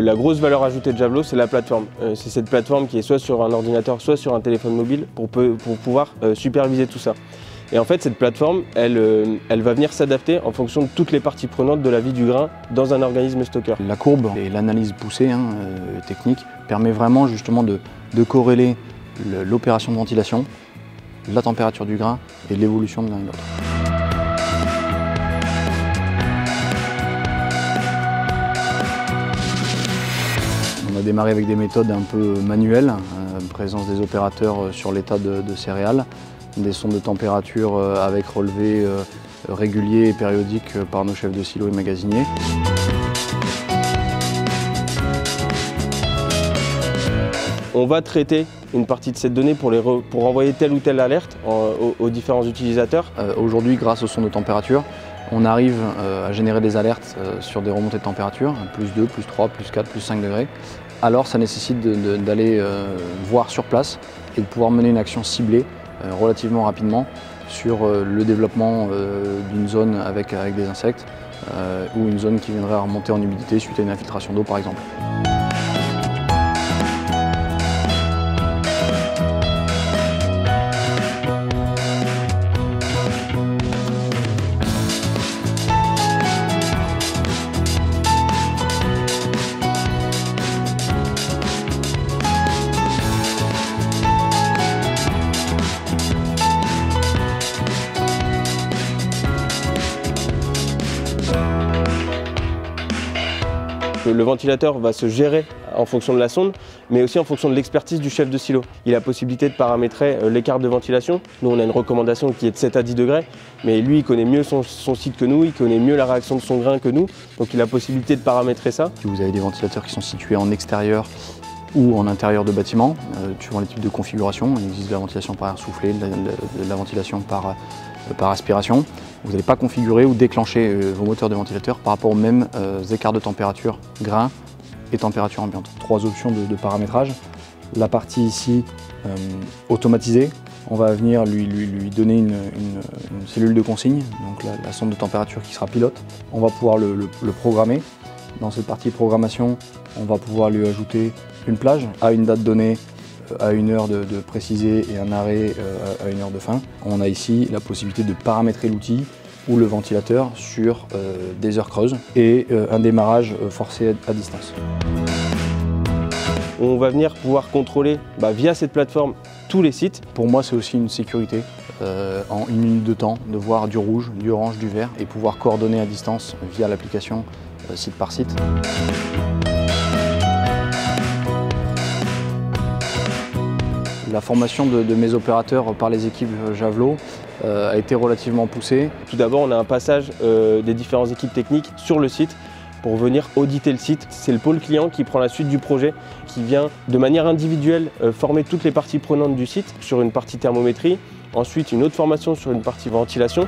La grosse valeur ajoutée de Javelot, c'est la plateforme. C'est cette plateforme qui est soit sur un ordinateur, soit sur un téléphone mobile pour pouvoir superviser tout ça. Et en fait, cette plateforme, elle va venir s'adapter en fonction de toutes les parties prenantes de la vie du grain dans un organisme stocker. La courbe et l'analyse poussée technique permet vraiment justement de corréler l'opération de ventilation, la température du grain et l'évolution de l'un et de l'autre. On a démarré avec des méthodes un peu manuelles, présence des opérateurs sur l'état de céréales, des sondes de température avec relevé régulier et périodique par nos chefs de silo et magasiniers. On va traiter une partie de cette donnée pour envoyer telle ou telle alerte aux différents utilisateurs. Aujourd'hui, grâce aux sondes de température, on arrive à générer des alertes sur des remontées de température, plus 2, plus 3, plus 4, plus 5 degrés. Alors ça nécessite d'aller voir sur place et de pouvoir mener une action ciblée relativement rapidement sur le développement d'une zone avec des insectes ou une zone qui viendrait à remonter en humidité suite à une infiltration d'eau par exemple. Le ventilateur va se gérer en fonction de la sonde, mais aussi en fonction de l'expertise du chef de silo. Il a la possibilité de paramétrer l'écart de ventilation. Nous, on a une recommandation qui est de 7 à 10 degrés, mais lui, il connaît mieux son site que nous, il connaît mieux la réaction de son grain que nous, donc il a la possibilité de paramétrer ça. Si vous avez des ventilateurs qui sont situés en extérieur ou en intérieur de bâtiments, suivant les types de configuration, il existe de la ventilation par air soufflé, de la ventilation par aspiration. Vous n'allez pas configurer ou déclencher vos moteurs de ventilateur par rapport aux mêmes écarts de température grain et température ambiante. 3 options de paramétrage. La partie ici automatisée, on va venir lui donner une cellule de consigne, donc la sonde de température qui sera pilote. On va pouvoir le programmer. Dans cette partie programmation, on va pouvoir lui ajouter une plage à une date donnée, à une heure de préciser et un arrêt à une heure de fin. On a ici la possibilité de paramétrer l'outil ou le ventilateur sur des heures creuses et un démarrage forcé à distance. On va venir pouvoir contrôler via cette plateforme tous les sites. Pour moi, c'est aussi une sécurité en 1 minute de temps de voir du rouge, du orange, du vert et pouvoir coordonner à distance via l'application site par site. La formation de mes opérateurs par les équipes Javelot a été relativement poussée. Tout d'abord, on a un passage des différentes équipes techniques sur le site pour venir auditer le site. C'est le pôle client qui prend la suite du projet, qui vient de manière individuelle former toutes les parties prenantes du site sur une partie thermométrie, ensuite une autre formation sur une partie ventilation.